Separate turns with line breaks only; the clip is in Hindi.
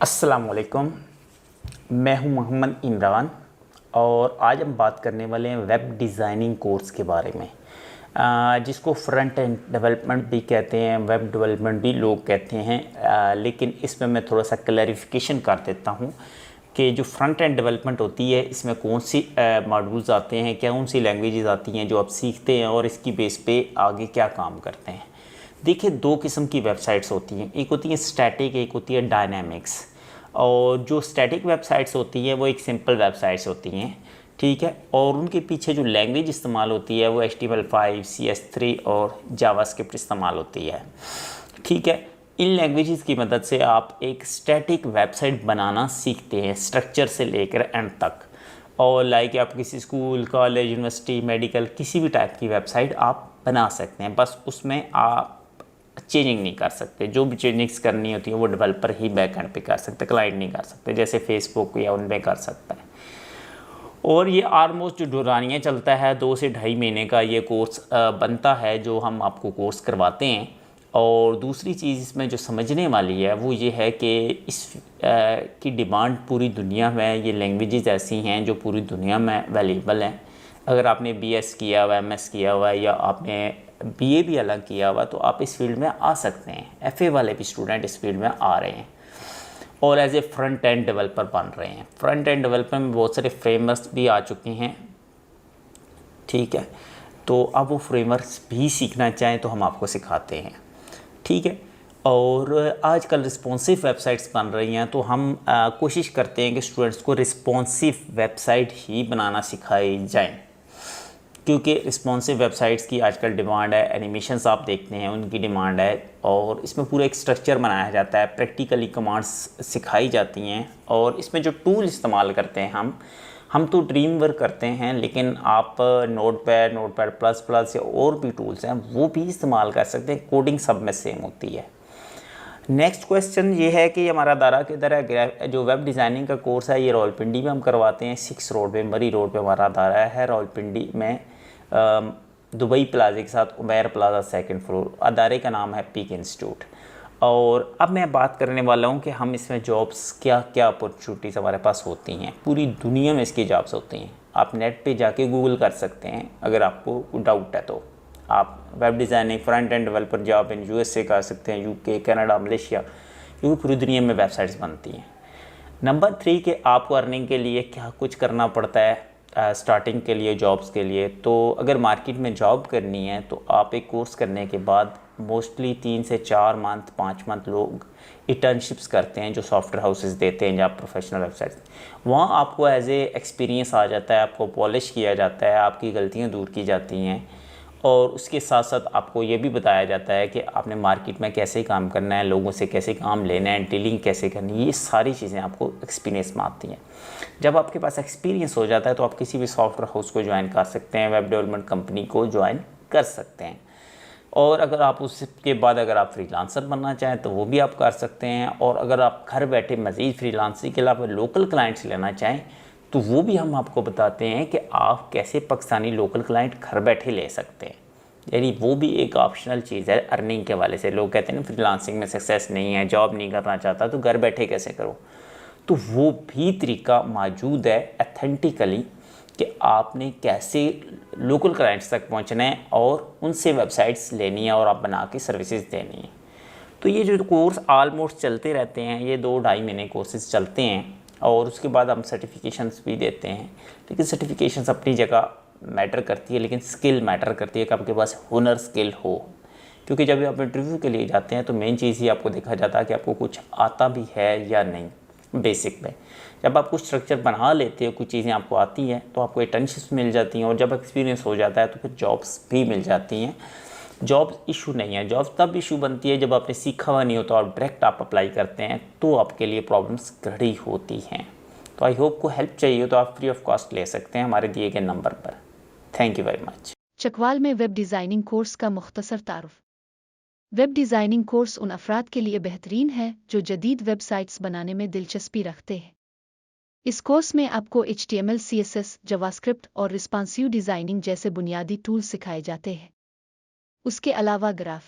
अस्सलामुअलैकुम, मैं हूं मोहम्मद इमरान और आज हम बात करने वाले हैं वेब डिज़ाइनिंग कोर्स के बारे में, जिसको फ्रंट एंड डेवलपमेंट भी कहते हैं, वेब डेवलपमेंट भी लोग कहते हैं। लेकिन इसमें मैं थोड़ा सा क्लैरिफिकेशन कर देता हूं कि जो फ्रंट एंड डेवलपमेंट होती है इसमें कौन सी मॉड्यूल्स आते हैं, कौन सी लैंग्वेजेस आती हैं जो आप सीखते हैं और इसकी बेस पे आगे क्या काम करते हैं। देखिए, दो किस्म की वेबसाइट्स होती हैं, एक होती है स्टैटिक, एक होती है डायनामिक्स। और जो स्टैटिक वेबसाइट्स होती हैं वो एक सिंपल वेबसाइट्स होती हैं, ठीक है, और उनके पीछे जो लैंग्वेज इस्तेमाल होती है वो HTML5, CS3 और जावास्क्रिप्ट इस्तेमाल होती है, ठीक है। इन लैंग्वेजेस की मदद से आप एक स्टैटिक वेबसाइट बनाना सीखते हैं, स्ट्रक्चर से लेकर एंड तक। और लाइक आप किसी स्कूल, कॉलेज, यूनिवर्सिटी, मेडिकल, किसी भी टाइप की वेबसाइट आप बना सकते हैं, बस उसमें आप चेंजिंग नहीं कर सकते। जो भी चेंजिंग्स करनी होती है वो डेवलपर ही बैक एंड पे कर सकते, क्लाइंट नहीं कर सकते, जैसे फेसबुक या उनमें कर सकता है। और ये ऑलमोस्ट जो दौरानिया चलता है, 2 से ढाई महीने का ये कोर्स बनता है जो हम आपको कोर्स करवाते हैं। और दूसरी चीज़ इसमें जो समझने वाली है वो ये है कि इस की डिमांड पूरी दुनिया में, ये लैंग्वेजेस ऐसी हैं जो पूरी दुनिया में अवेलेबल हैं। अगर आपने BS किया हुआ है, MS किया हुआ है या आपने BA भी अलग किया हुआ, तो आप इस फील्ड में आ सकते हैं। FA वाले भी स्टूडेंट इस फील्ड में आ रहे हैं और as a front end developer बन रहे हैं। फ्रंट एंड डेवलपर में बहुत सारे फ्रेमवर्क्स भी आ चुके हैं, ठीक है। तो अब वो फ्रेमवर्क्स भी सीखना चाहें तो हम आपको सिखाते हैं, ठीक है। और आजकल रिस्पॉन्सिव वेबसाइट्स बन रही हैं, तो हम कोशिश करते हैं कि स्टूडेंट्स को रिस्पॉन्सिव वेबसाइट ही बनाना सिखाई जाए, क्योंकि रिस्पॉन्सिव वेबसाइट्स की आजकल डिमांड है। एनिमेशंस आप देखते हैं उनकी डिमांड है और इसमें पूरा एक स्ट्रक्चर बनाया जाता है, प्रैक्टिकली कमांड्स सिखाई जाती हैं। और इसमें जो टूल इस्तेमाल करते हैं हम तो ड्रीम वर्क करते हैं, लेकिन आप नोटपैड प्लस प्लस या और भी टूल्स हैं वो भी इस्तेमाल कर सकते हैं। कोडिंग सब में सेम होती है। नेक्स्ट क्वेश्चन ये है कि हमारा दायरा किधर है। जो वेब डिज़ाइनिंग का कोर्स है ये रावलपिंडी में हम करवाते हैं, 6 रोड पे, मरी रोड पे हमारा दायरा है। रावलपिंडी में दुबई प्लाजा के साथ उमैर प्लाजा 2nd फ्लोर। अदारे का नाम है पीक इंस्टीट्यूट। और अब मैं बात करने वाला हूँ कि हम इसमें जॉब्स क्या क्या अपॉर्चुनिटीज़ हमारे पास होती हैं। पूरी दुनिया में इसकी जॉब्स होती हैं। आप नेट पे जाके गूगल कर सकते हैं अगर आपको डाउट है तो। आप web designing front end developer job in USA कर सकते हैं, UK, कनाडा, मलेशिया, क्योंकि पूरी दुनिया में वेबसाइट्स बनती हैं। नंबर 3 के आपको अर्निंग के लिए क्या कुछ करना पड़ता है स्टार्टिंग के लिए, जॉब्स के लिए। तो अगर मार्केट में जॉब करनी है तो आप एक कोर्स करने के बाद मोस्टली 3 से 4 मंथ, 5 मंथ लोग इंटर्नशिप्स करते हैं जो सॉफ्टवेयर हाउसेस देते हैं या प्रोफेशनल वेबसाइट्स। वहाँ आपको एज ए एक्सपीरियंस आ जाता है, आपको पॉलिश किया जाता है, आपकी गलतियाँ दूर की जाती हैं और उसके साथ साथ आपको ये भी बताया जाता है कि आपने मार्केट में कैसे काम करना है, लोगों से कैसे काम लेना है, डीलिंग कैसे करनी है। ये सारी चीज़ें आपको एक्सपीरियंस में आती हैं। जब आपके पास एक्सपीरियंस हो जाता है तो आप किसी भी सॉफ्टवेयर हाउस को ज्वाइन कर सकते हैं, वेब डेवलपमेंट कंपनी को ज्वाइन कर सकते हैं। और अगर आप उसके बाद अगर आप फ्रीलांसर बनना चाहें तो वो भी आप कर सकते हैं। और अगर आप घर बैठे मज़ीद फ्रीलांसिंग के अलावा लोकल क्लाइंट्स लेना चाहें तो वो भी हम आपको बताते हैं कि आप कैसे पाकिस्तानी लोकल क्लाइंट घर बैठे ले सकते हैं। यानी वो भी एक ऑप्शनल चीज़ है अर्निंग के वाले से। लोग कहते हैं ना फ्रीलांसिंग में सक्सेस नहीं है, जॉब नहीं करना चाहता तो घर बैठे कैसे करो, तो वो भी तरीका मौजूद है अथेंटिकली कि आपने कैसे लोकल क्लाइंट्स तक पहुंचना है और उनसे वेबसाइट्स लेनी है और आप बना के सर्विसेज देनी है। तो ये जो कोर्स ऑलमोस्ट चलते रहते हैं, ये 2-2.5 महीने कोर्सेज चलते हैं और उसके बाद हम सर्टिफिकेशंस भी देते हैं। लेकिन सर्टिफिकेशंस अपनी जगह मैटर करती है, लेकिन स्किल मैटर करती है कि आपके पास हुनर स्किल हो। क्योंकि जब आप इंटरव्यू के लिए जाते हैं तो मेन चीज़ ही आपको देखा जाता है कि आपको कुछ आता भी है या नहीं। बेसिक में जब आप कुछ स्ट्रक्चर बना लेते हो, कुछ चीज़ें आपको आती हैं तो आपको इंटर्नशिप्स मिल जाती हैं और जब एक्सपीरियंस हो जाता है तो फिर जॉब्स भी मिल जाती हैं। जॉब्स इशू नहीं है, जॉब्स तब इशू बनती है जब आपने सीखा हुआ नहीं होता और डायरेक्ट आप अप्लाई करते हैं तो आपके लिए प्रॉब्लम्स खड़ी होती हैं। तो आई होप को हेल्प चाहिए तो आप फ्री ऑफ कॉस्ट ले सकते हैं हमारे दिए गए नंबर पर। Thank you very much.
Chakwal में वेब डिज़ाइनिंग कोर्स का मुख्तसर तारुफ। वेब डिज़ाइनिंग कोर्स उन अफराद के लिए बेहतरीन है जो जदीद वेबसाइट्स बनाने में दिलचस्पी रखते हैं। इस कोर्स में आपको HTML, CSS, जावास्क्रिप्ट और रिस्पॉन्सिव डिज़ाइनिंग जैसे बुनियादी टूल सिखाए जाते हैं। उसके अलावा ग्राफ